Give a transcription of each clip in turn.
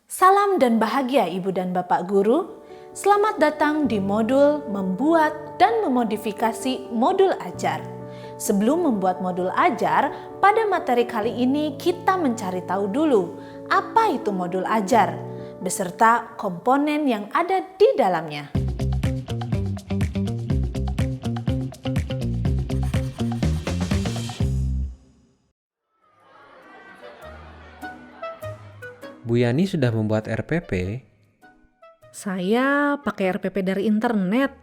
Salam dan bahagia Ibu dan Bapak Guru. Selamat datang di modul membuat dan memodifikasi modul ajar. Sebelum membuat modul ajar, pada materi kali ini kita mencari tahu dulu apa itu modul ajar, beserta komponen yang ada di dalamnya. Bu Yani sudah membuat RPP? Saya pakai RPP dari internet.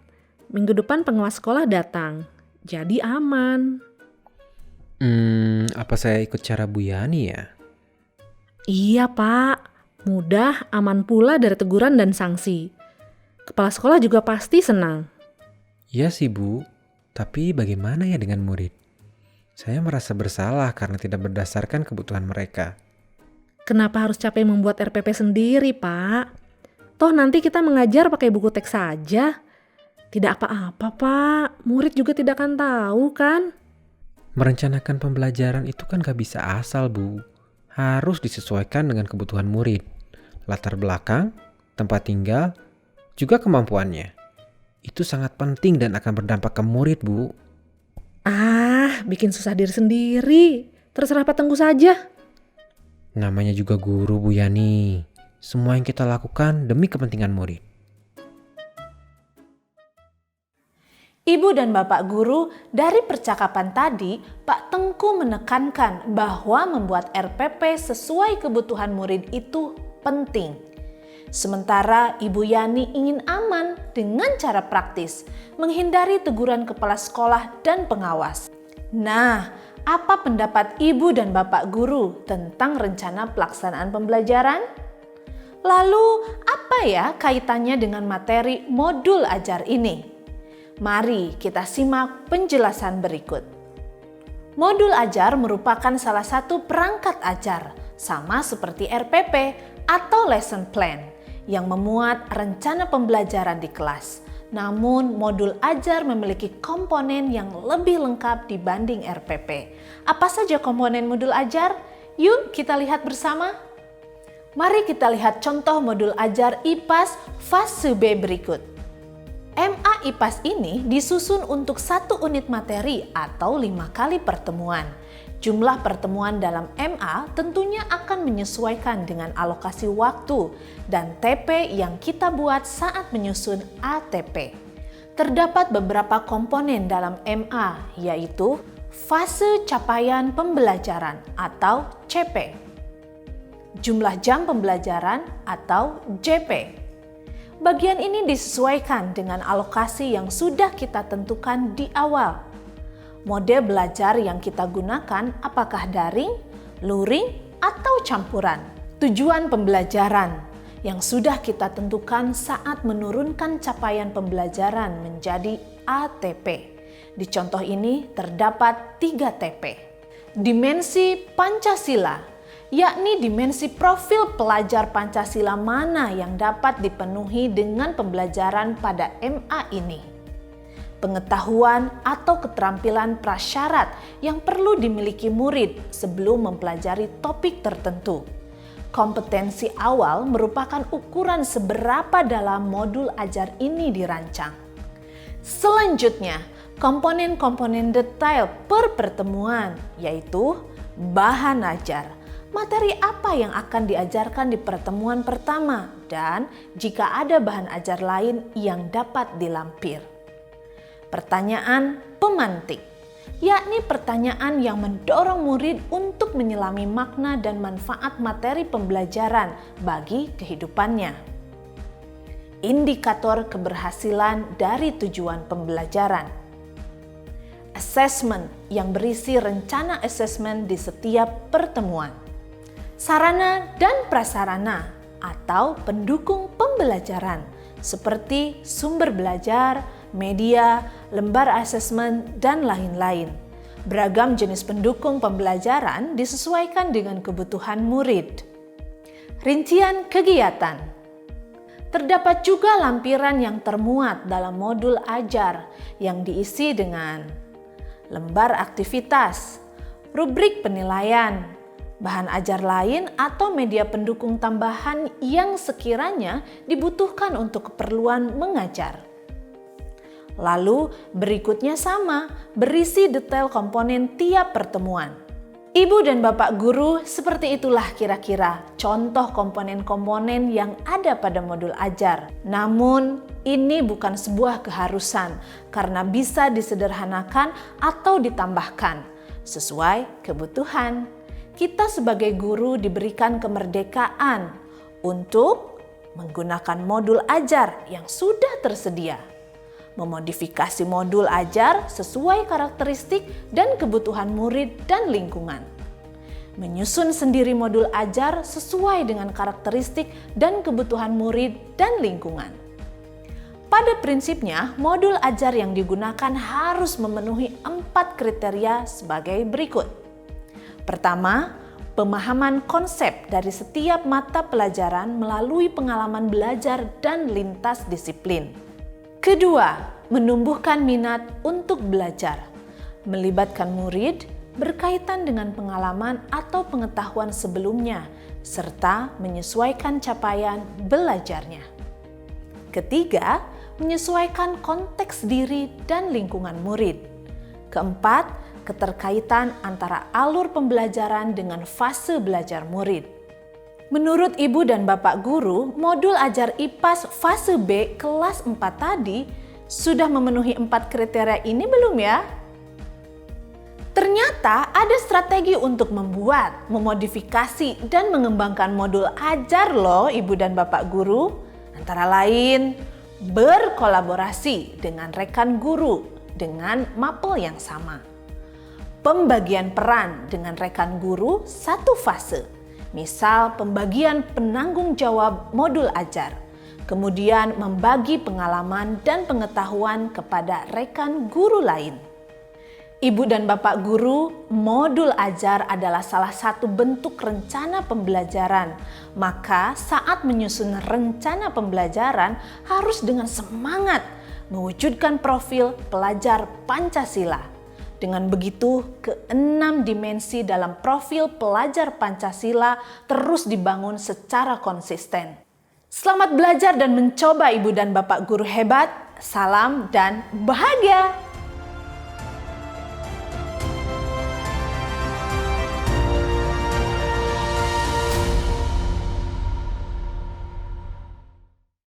Minggu depan pengawas sekolah datang. Jadi aman. Apa saya ikut cara Bu Yani ya? Iya, Pak. Mudah, aman pula dari teguran dan sanksi. Kepala sekolah juga pasti senang. Iya sih Bu, tapi bagaimana ya dengan murid? Saya merasa bersalah karena tidak berdasarkan kebutuhan mereka. Kenapa harus capek membuat RPP sendiri, Pak? Toh nanti kita mengajar pakai buku teks saja. Tidak apa-apa, Pak. Murid juga tidak akan tahu, kan? Merencanakan pembelajaran itu kan gak bisa asal Bu. Harus disesuaikan dengan kebutuhan murid, latar belakang, tempat tinggal, juga kemampuannya. Itu sangat penting dan akan berdampak ke murid, Bu. Bikin susah diri sendiri. Terserah Pak Tengku saja. Namanya juga guru Bu Yani. Semua yang kita lakukan demi kepentingan murid. Ibu dan Bapak Guru, dari percakapan tadi, Pak Tengku menekankan bahwa membuat RPP sesuai kebutuhan murid itu penting. Sementara Ibu Yani ingin aman dengan cara praktis, menghindari teguran kepala sekolah dan pengawas. Nah, apa pendapat Ibu dan Bapak Guru tentang rencana pelaksanaan pembelajaran? Lalu, apa ya kaitannya dengan materi modul ajar ini? Mari kita simak penjelasan berikut. Modul ajar merupakan salah satu perangkat ajar, sama seperti RPP atau lesson plan, yang memuat rencana pembelajaran di kelas. Namun, modul ajar memiliki komponen yang lebih lengkap dibanding RPP. Apa saja komponen modul ajar? Yuk kita lihat bersama. Mari kita lihat contoh modul ajar IPAS fase B berikut. MA IPAS ini disusun untuk 1 unit materi atau 5 kali pertemuan. Jumlah pertemuan dalam MA tentunya akan menyesuaikan dengan alokasi waktu dan TP yang kita buat saat menyusun ATP. Terdapat beberapa komponen dalam MA, yaitu fase capaian pembelajaran atau CP, jumlah jam pembelajaran atau JP. Bagian ini disesuaikan dengan alokasi yang sudah kita tentukan di awal. Mode belajar yang kita gunakan apakah daring, luring, atau campuran. Tujuan pembelajaran yang sudah kita tentukan saat menurunkan capaian pembelajaran menjadi ATP. Di contoh ini terdapat 3 TP. Dimensi Pancasila, yakni dimensi profil pelajar Pancasila mana yang dapat dipenuhi dengan pembelajaran pada MA ini. Pengetahuan atau keterampilan prasyarat yang perlu dimiliki murid sebelum mempelajari topik tertentu. Kompetensi awal merupakan ukuran seberapa dalam modul ajar ini dirancang. Selanjutnya, komponen-komponen detail per pertemuan, yaitu bahan ajar. Materi apa yang akan diajarkan di pertemuan pertama dan jika ada bahan ajar lain yang dapat dilampir. Pertanyaan pemantik, yakni pertanyaan yang mendorong murid untuk menyelami makna dan manfaat materi pembelajaran bagi kehidupannya. Indikator keberhasilan dari tujuan pembelajaran. Assessment yang berisi rencana assessment di setiap pertemuan. Sarana dan prasarana atau pendukung pembelajaran seperti sumber belajar, media, lembar asesmen, dan lain-lain. Beragam jenis pendukung pembelajaran disesuaikan dengan kebutuhan murid. Rincian kegiatan. Terdapat juga lampiran yang termuat dalam modul ajar yang diisi dengan lembar aktivitas, rubrik penilaian, bahan ajar lain atau media pendukung tambahan yang sekiranya dibutuhkan untuk keperluan mengajar. Lalu berikutnya sama, berisi detail komponen tiap pertemuan. Ibu dan Bapak guru, seperti itulah kira-kira contoh komponen-komponen yang ada pada modul ajar. Namun, ini bukan sebuah keharusan karena bisa disederhanakan atau ditambahkan sesuai kebutuhan. Kita sebagai guru diberikan kemerdekaan untuk menggunakan modul ajar yang sudah tersedia, memodifikasi modul ajar sesuai karakteristik dan kebutuhan murid dan lingkungan, menyusun sendiri modul ajar sesuai dengan karakteristik dan kebutuhan murid dan lingkungan. Pada prinsipnya, modul ajar yang digunakan harus memenuhi 4 kriteria sebagai berikut. Pertama, pemahaman konsep dari setiap mata pelajaran melalui pengalaman belajar dan lintas disiplin. Kedua, menumbuhkan minat untuk belajar, melibatkan murid berkaitan dengan pengalaman atau pengetahuan sebelumnya, serta menyesuaikan capaian belajarnya. Ketiga, menyesuaikan konteks diri dan lingkungan murid. Keempat, keterkaitan antara alur pembelajaran dengan fase belajar murid. Menurut Ibu dan Bapak guru, modul ajar IPAS fase B kelas 4 tadi sudah memenuhi 4 kriteria ini belum ya? Ternyata ada strategi untuk membuat, memodifikasi, dan mengembangkan modul ajar loh Ibu dan Bapak guru. Antara lain, berkolaborasi dengan rekan guru dengan mapel yang sama. Pembagian peran dengan rekan guru satu fase. Misal pembagian penanggung jawab modul ajar, kemudian membagi pengalaman dan pengetahuan kepada rekan guru lain. Ibu dan Bapak guru, modul ajar adalah salah satu bentuk rencana pembelajaran. Maka saat menyusun rencana pembelajaran harus dengan semangat mewujudkan profil pelajar Pancasila. Dengan begitu, ke-6 dimensi dalam profil pelajar Pancasila terus dibangun secara konsisten. Selamat belajar dan mencoba Ibu dan Bapak guru hebat. Salam dan bahagia!